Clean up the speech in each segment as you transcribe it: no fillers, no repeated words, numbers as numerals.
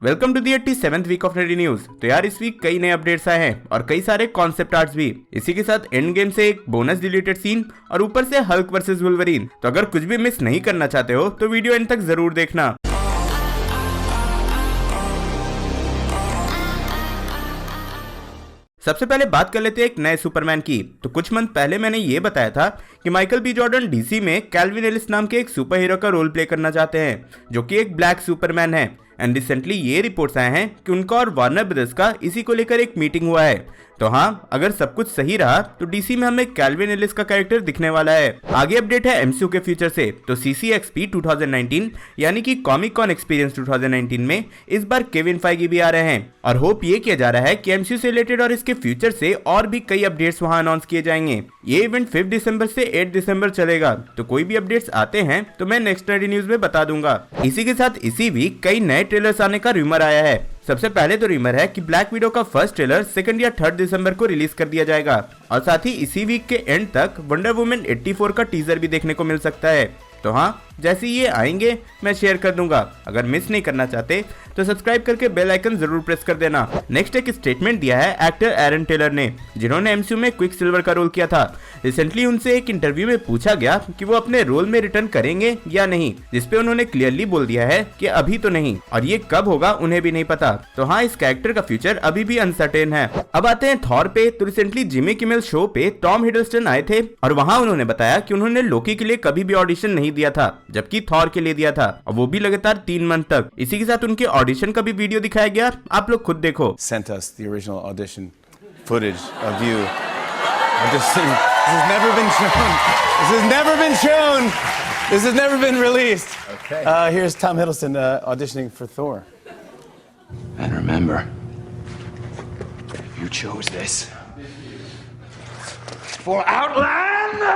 Welcome to the 87th week of nerdy news. तो यार इस वीक कई नए अपडेट्स आए हैं और कई सारे कॉन्सेप्ट आर्ट्स भी। इसी के साथ एंड गेम से एक बोनस डिलीटेड सीन और ऊपर से हल्क वर्सेस वुल्वरीन। तो अगर कुछ भी मिस नहीं करना चाहते हो तो वीडियो एंड तक जरूर देखना। सबसे पहले बात कर लेते हैं एक नए सुपरमैन की। तो कुछ मंथ पहले मैंने ये बताया था कि माइकल बी जॉर्डन डीसी में कैल्विन एलिस नाम के एक सुपर हीरो का रोल प्ले करना चाहते हैं जो कि एक ब्लैक सुपरमैन है। एंड रिसेंटली ये रिपोर्ट्स आए हैं कि उनका और वार्नर ब्रदर्स का इसी को लेकर एक मीटिंग हुआ है। तो हाँ, अगर सब कुछ सही रहा तो डीसी में हमें कैल्विन एलिस का कैरेक्टर दिखने वाला है। आगे अपडेट है एमसीयू के फ्यूचर से। तो सीसीएक्सपी 2019 यानी कि कॉमिक कॉन एक्सपीरियंस 2019 में इस बार केविन फाइगी भी आ रहे हैं और होप ये किया जा रहा है कि एमसीयू से रिलेटेड और इसके फ्यूचर से और भी कई अपडेट्स वहां अनाउंस किए जाएंगे। ये इवेंट 5 दिसंबर से 8 दिसंबर चलेगा। तो कोई भी अपडेट्स आते हैं तो मैं नेक्स्ट नेडी न्यूज में बता दूंगा। इसी के साथ इसी वीक कई नए ट्रेलर्स आने का रूमर आया है। सबसे पहले तो रूमर है कि ब्लैक विडो का फर्स्ट ट्रेलर 2 या 3 दिसंबर को रिलीज कर दिया जाएगा और साथ ही इसी वीक के एंड तक वंडर वुमन 84 का टीजर भी देखने को मिल सकता है। तो हाँ, जैसे ये आएंगे मैं शेयर कर दूंगा। अगर मिस नहीं करना चाहते तो सब्सक्राइब करके बेल आइकन जरूर प्रेस कर देना। नेक्स्ट एक स्टेटमेंट दिया है एक्टर एरन टेलर ने, जिन्होंने एमसीयू में क्विक सिल्वर का रोल किया था। रिसेंटली उनसे एक इंटरव्यू में पूछा गया कि वो अपने रोल में रिटर्न करेंगे या नहीं, जिसपे उन्होंने क्लियरली बोल दिया है कि अभी तो नहीं और ये कब होगा उन्हें भी नहीं पता। तो हाँ, इस कैरेक्टर का फ्यूचर अभी भी अनसर्टेन है। अब आते हैं थॉर पे। तो रिसेंटली जिमी किमेल शो पे टॉम हिडलस्टन आए थे और वहाँ उन्होंने बताया कि उन्होंने लोकी के लिए कभी भी ऑडिशन नहीं दिया था, जबकि थॉर के लिए दिया था और वो भी लगातार 3 मंथ तक। इसी के साथ उनके ऑडिशन का भी वीडियो दिखाया गया, आप लोग खुद देखो। Sent us the original audition footage of you auditioning. This has never been shown. This has never been shown. This has never been released. Okay. Here's Tom Hiddleston auditioning for Thor. And remember, you chose this for Outland.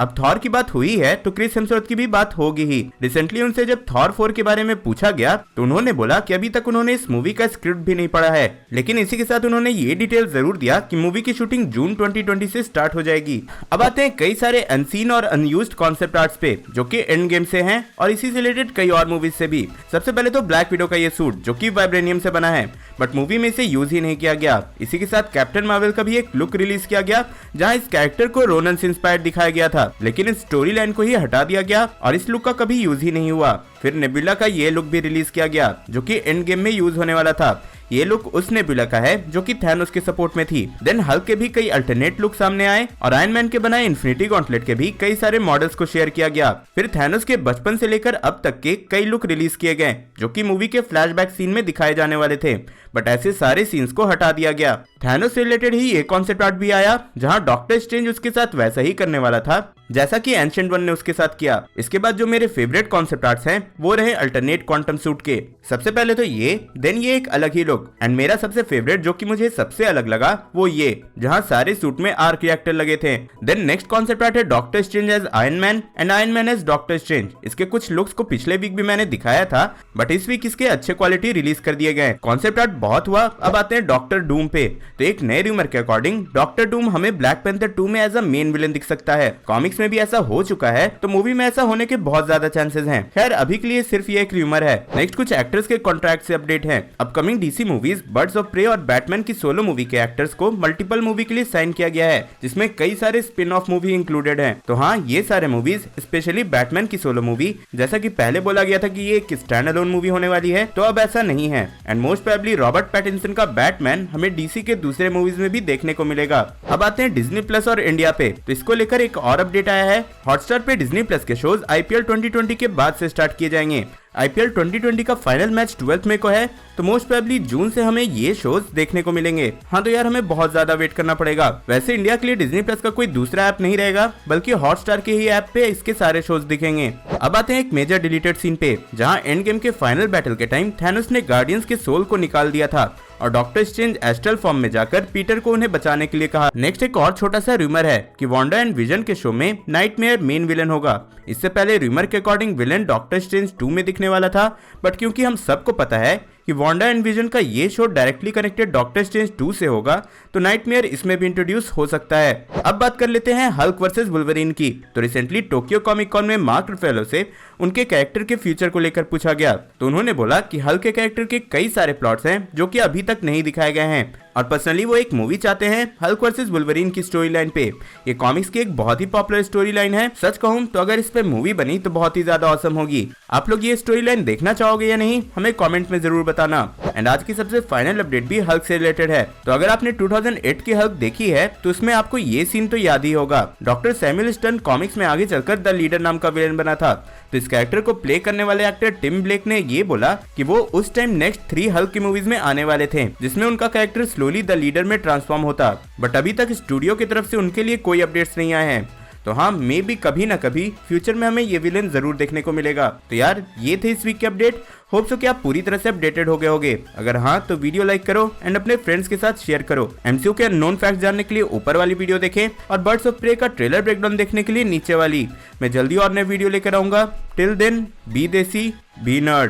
अब Thor की बात हुई है तो Chris Hemsworth की भी बात होगी ही। रिसेंटली उनसे जब थॉर 4 के बारे में पूछा गया तो उन्होंने बोला कि अभी तक उन्होंने इस मूवी का स्क्रिप्ट भी नहीं पढ़ा है, लेकिन इसी के साथ उन्होंने ये डिटेल जरूर दिया कि मूवी की शूटिंग जून 2020 से स्टार्ट हो जाएगी। अब आते हैं कई सारे अनसीन और अनयूज्ड कॉन्सेप्ट आर्ट्स पे जो कि एंड गेम से हैं और इसी से रिलेटेड कई और मूवीज से भी। सबसे पहले तो ब्लैक विडो का ये सूट जो कि वाइब्रेनियम से बना है बट मूवी में इसे यूज ही नहीं किया गया। इसी के साथ कैप्टन मार्वल का भी एक लुक रिलीज किया गया जहां इस कैरेक्टर को रोनन से इंस्पायर्ड दिखाया गया था, लेकिन इस स्टोरी लाइन को ही हटा दिया गया और इस लुक का कभी यूज ही नहीं हुआ। फिर नेबुला का ये लुक भी रिलीज किया गया जो कि एंड गेम में यूज होने वाला था। ये लुक उस नेबुला का है जो कि थैनोस के सपोर्ट में थी। देन हल्क के भी कई अल्टरनेट लुक सामने आए और आयरन मैन के बनाए इन्फिनिटी गॉन्टलेट के भी कई सारे मॉडल्स को शेयर किया गया। फिर थैनोस के बचपन से लेकर अब तक के कई लुक रिलीज किए गए जो कि मूवी के फ्लैशबैक सीन में दिखाए जाने वाले थे, बट ऐसे सारे सीन्स को हटा दिया गया। थैनोस से रिलेटेड ही ये कॉन्सेप्ट आर्ट भी आया जहां डॉक्टर स्ट्रेंज उसके साथ वैसा ही करने वाला था जैसा कि एंशिएंट वन ने उसके साथ किया। इसके बाद जो मेरे फेवरेट कॉन्सेप्ट आर्ट्स हैं वो रहे अल्टरनेट क्वांटम सूट के। सबसे पहले तो ये, देन ये एक अलग ही लुक एंड मेरा सबसे फेवरेट जो कि मुझे सबसे अलग लगा वो ये जहां सारे सूट में आर्क रिएक्टर लगे थे। देन नेक्स्ट कॉन्सेप्ट आर्ट है Doctor Strange as Iron Man and Iron Man as Doctor Strange. इसके कुछ लुक्स को पिछले वीक भी मैंने दिखाया था बट इस वीक इसके अच्छे क्वालिटी रिलीज कर दिए गए। कॉन्सेप्ट आर्ट बहुत हुआ। अब आते हैं डॉक्टर डूम पे। तो एक नए रूमर के अकॉर्डिंग डॉक्टर डूम हमें ब्लैक पैंथर 2 में एज अ मेन विलन दिख सकता है। कॉमिक्स में भी ऐसा हो चुका है तो मूवी में ऐसा होने के बहुत ज्यादा चांसेस हैं। खैर अभी के लिए सिर्फ ये एक रूमर है। नेक्स्ट कुछ एक्टर्स के कॉन्ट्रैक्ट से अपडेट है। Upcoming DC movies Birds of Prey और बैटमैन की सोलो मूवी के एक्टर्स को मल्टीपल मूवी के लिए साइन किया गया है जिसमें कई सारे स्पिन ऑफ मूवी इंक्लूडेड हैं। तो हाँ, ये सारे मूवीज स्पेशली बैटमैन की सोलो मूवी, जैसा कि पहले बोला गया था कि ये एक स्टैंड अलोन मूवी होने वाली है, तो अब ऐसा नहीं है and most probably Robert Pattinson का बैटमैन हमें डीसी के दूसरे मूवीज में भी देखने को मिलेगा। अब आते हैं डिज्नी प्लस और इंडिया पे। तो इसको लेकर एक और अपडेट आया है। हॉटस्टार पे डिज्नी प्लस के शोज आईपीएल 2020 के बाद से स्टार्ट किए जाएंगे। आईपीएल 2020 का फाइनल मैच 12 मई को है तो मोस्ट प्रोबेबली जून से हमें ये शोज देखने को मिलेंगे। हाँ, तो यार हमें बहुत ज्यादा वेट करना पड़ेगा। वैसे इंडिया के लिए डिज्नी प्लस का कोई दूसरा ऐप नहीं रहेगा बल्कि हॉटस्टार के ही ऐप पे इसके सारे शोज दिखेंगे। अब आते हैं एक मेजर डिलीटेड सीन पे जहां एंड गेम के फाइनल बैटल के टाइम थैनोस ने गार्डियंस के सोल को निकाल दिया था और डॉक्टर स्ट्रेंज एस्ट्रल फॉर्म में जाकर पीटर को उन्हें बचाने के लिए कहा। नेक्स्ट एक और छोटा सा रूमर है कि वांडा एंड विजन के शो में नाइटमेयर मेन विलन होगा। इससे पहले रूमर के अकॉर्डिंग विलन डॉक्टर स्ट्रेंज 2 में दिखने वाला था बट क्योंकि हम सबको पता है कि कि वांडा एंड विजन का ये show directly connected doctor strange 2 से होगा, तो नाइटमेयर इसमें भी इंट्रोड्यूस हो सकता है। अब बात कर लेते हैं हल्क वर्सेस वुल्वरीन की। तो रिसेंटली टोक्यो कॉमिक कॉन में मार्क रुफेलो से उनके कैरेक्टर के फ्यूचर को लेकर पूछा गया, तो उन्होंने बोला कि हल्क के कैरेक्टर के कई सारे प्लॉट्स हैं जो कि अभी तक नहीं दिखाए गए हैं और पर्सनली वो एक मूवी चाहते हैं हल्क वर्सेस वुल्वरीन की स्टोरी लाइन पे। ये कॉमिक्स की एक बहुत ही पॉपुलर स्टोरी लाइन है। सच कहूं तो अगर इस पे मूवी बनी तो बहुत ही ज्यादा ऑसम होगी। आप लोग ये स्टोरी लाइन देखना चाहोगे या नहीं, हमें कमेंट में जरूर बताना। एंड आज की सबसे फाइनल अपडेट भी हल्क से रिलेटेड है। तो अगर आपने 2008 की हल्क देखी है तो उसमें आपको ये सीन तो याद ही होगा। डॉक्टर सैमुअल स्टर्न कॉमिक्स में आगे चलकर द लीडर नाम का विलेन बना था। तो इस कैरेक्टर को प्ले करने वाले एक्टर टिम ब्लेक ने ये बोला कि वो उस टाइम नेक्स्ट 3 हल्क की मूवीज में आने वाले थे जिसमें उनका कैरेक्टर स्लोली द लीडर में ट्रांसफॉर्म होता, बट अभी तक स्टूडियो की तरफ से उनके लिए कोई अपडेट्स नहीं आए हैं। तो हाँ, मे भी कभी ना कभी फ्यूचर में हमें ये विलेन जरूर देखने को मिलेगा। तो यार ये थे इस वीक के अपडेट। होप सो कि आप पूरी तरह से अपडेटेड हो गए होगे। अगर हाँ तो वीडियो लाइक करो एंड अपने फ्रेंड्स के साथ शेयर करो। एमसीयू के अननोन फैक्ट्स जानने के लिए ऊपर वाली वीडियो देखें और बर्ड्स ऑफ प्रे का ट्रेलर ब्रेकडाउन देखने के लिए नीचे वाली। मैं जल्दी और नए वीडियो लेकर आऊंगा। टिल देन बी देसी बी नर्ड।